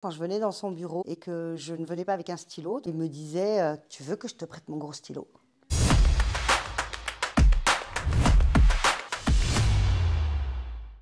Quand je venais dans son bureau et que je ne venais pas avec un stylo, il me disait tu veux que je te prête mon gros stylo?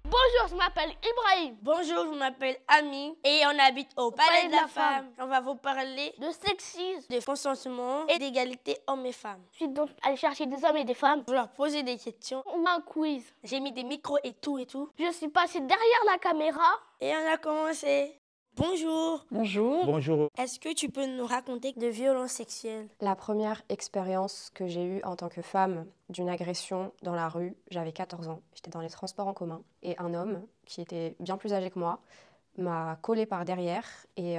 Bonjour, je m'appelle Ibrahim. Bonjour, je m'appelle Ami et on habite au Palais de la Femme. On va vous parler De sexisme, de consentement et d'égalité hommes et femmes. je suis donc allée chercher des hommes et des femmes. Je vais leur poser des questions. On a un quiz. J'ai mis des micros et tout. Je suis passée derrière la caméra. Et on a commencé. Bonjour. Bonjour. Bonjour. Est-ce que tu peux nous raconter de violences sexuelles? La première expérience que j'ai eue en tant que femme d'une agression dans la rue, j'avais 14 ans. J'étais dans les transports en commun et un homme qui était bien plus âgé que moi m'a collé par derrière et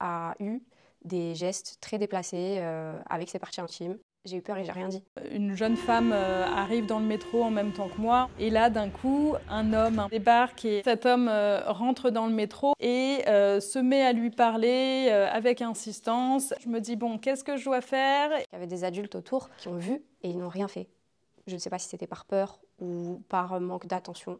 a eu des gestes très déplacés avec ses parties intimes. J'ai eu peur et j'ai rien dit. Une jeune femme arrive dans le métro en même temps que moi et là d'un coup un homme débarque et cet homme rentre dans le métro et se met à lui parler avec insistance. Je me dis bon, qu'est-ce que je dois faire? Il y avait des adultes autour qui ont vu et ils n'ont rien fait. Je ne sais pas si c'était par peur ou par manque d'attention.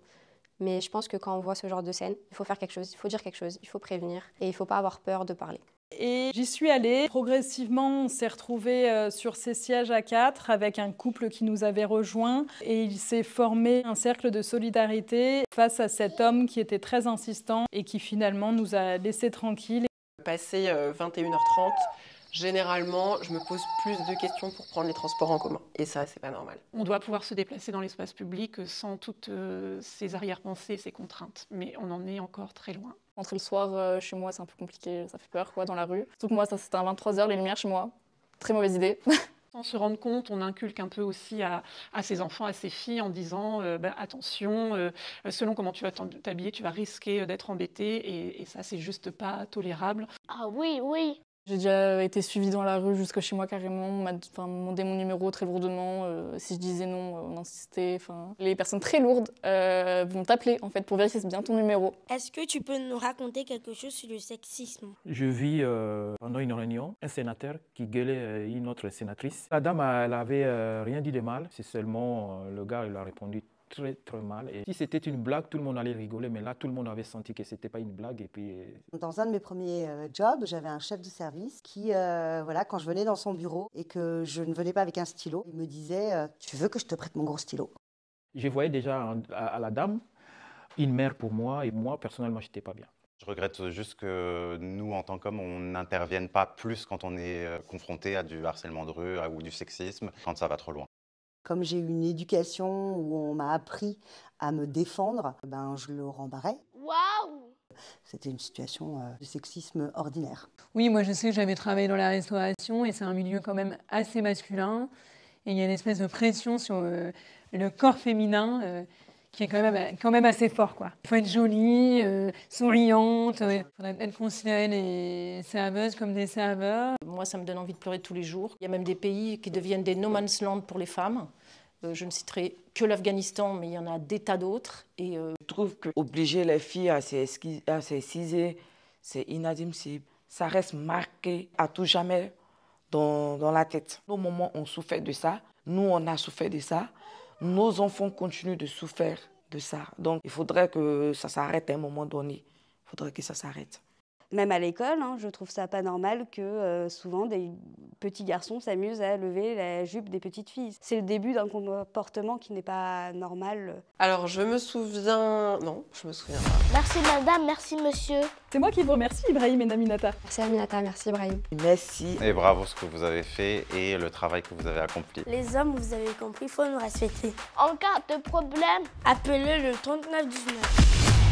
Mais je pense que quand on voit ce genre de scène, il faut faire quelque chose, il faut dire quelque chose, il faut prévenir et il ne faut pas avoir peur de parler. Et j'y suis allée. Progressivement, on s'est retrouvés sur ces sièges à 4 avec un couple qui nous avait rejoints. Et il s'est formé un cercle de solidarité face à cet homme qui était très insistant et qui finalement nous a laissés tranquilles. Passé 21h30, généralement, je me pose plus de questions pour prendre les transports en commun. Et ça, c'est pas normal. On doit pouvoir se déplacer dans l'espace public sans toutes ces arrière-pensées, ces contraintes. Mais on en est encore très loin. Rentrer le soir chez moi, c'est un peu compliqué, ça fait peur dans la rue. Surtout que moi, ça c'était à 23h, les lumières chez moi. Très mauvaise idée. Sans se rendre compte, on inculque un peu aussi à ses enfants, à ses filles en disant attention, selon comment tu vas t'habiller, tu vas risquer d'être embêté. Et ça, c'est juste pas tolérable. Ah oui. J'ai déjà été suivie dans la rue jusqu'à chez moi carrément, on m'a demandé mon numéro très lourdement, si je disais non, on insistait. Les personnes très lourdes vont t'appeler en fait pour vérifier si c'est bien ton numéro. Est-ce que tu peux nous raconter quelque chose sur le sexisme? Je vis pendant une réunion un sénateur qui gueulait une autre sénatrice. La dame, elle avait rien dit de mal, c'est seulement le gars, il a répondu très mal. Et si c'était une blague, tout le monde allait rigoler, mais là, tout le monde avait senti que c'était pas une blague. Et puis... Dans un de mes premiers jobs, j'avais un chef de service qui, quand je venais dans son bureau et que je ne venais pas avec un stylo, il me disait tu veux que je te prête mon gros stylo? Je voyais déjà à la dame une mère pour moi, et moi, personnellement, je n'étais pas bien. Je regrette juste que nous, en tant qu'hommes, on n'intervienne pas plus quand on est confronté à du harcèlement de rue ou du sexisme, quand ça va trop loin. Comme j'ai eu une éducation où on m'a appris à me défendre, je le rembarrais. Waouh! C'était une situation de sexisme ordinaire. Oui, moi je sais que j'avais travaillé dans la restauration et c'est un milieu quand même assez masculin. Et il y a une espèce de pression sur le corps féminin qui est quand même assez fort, quoi. Il faut être jolie, souriante, il faudrait être considérer les serveuses comme des serveurs. Moi, ça me donne envie de pleurer tous les jours. Il y a même des pays qui deviennent des no man's land pour les femmes. Je ne citerai que l'Afghanistan, mais il y en a des tas d'autres. Et je trouve qu'obliger les filles à s'exciser, c'est inadmissible. Ça reste marqué à tout jamais dans la tête. Nos moments ont souffert de ça, nous on a souffert de ça. Nos enfants continuent de souffrir de ça. Donc, il faudrait que ça s'arrête à un moment donné. Il faudrait que ça s'arrête. Même à l'école, je trouve ça pas normal que souvent des petits garçons s'amusent à lever la jupe des petites filles. C'est le début d'un comportement qui n'est pas normal. Alors, je me souviens... Non, je me souviens pas. Merci madame, merci monsieur. C'est moi qui vous remercie Ibrahim et Naminata. Merci Aminata, merci Ibrahim. Merci. Et bravo ce que vous avez fait et le travail que vous avez accompli. Les hommes, vous avez compris, il faut nous respecter. En cas de problème, appelez le 3919.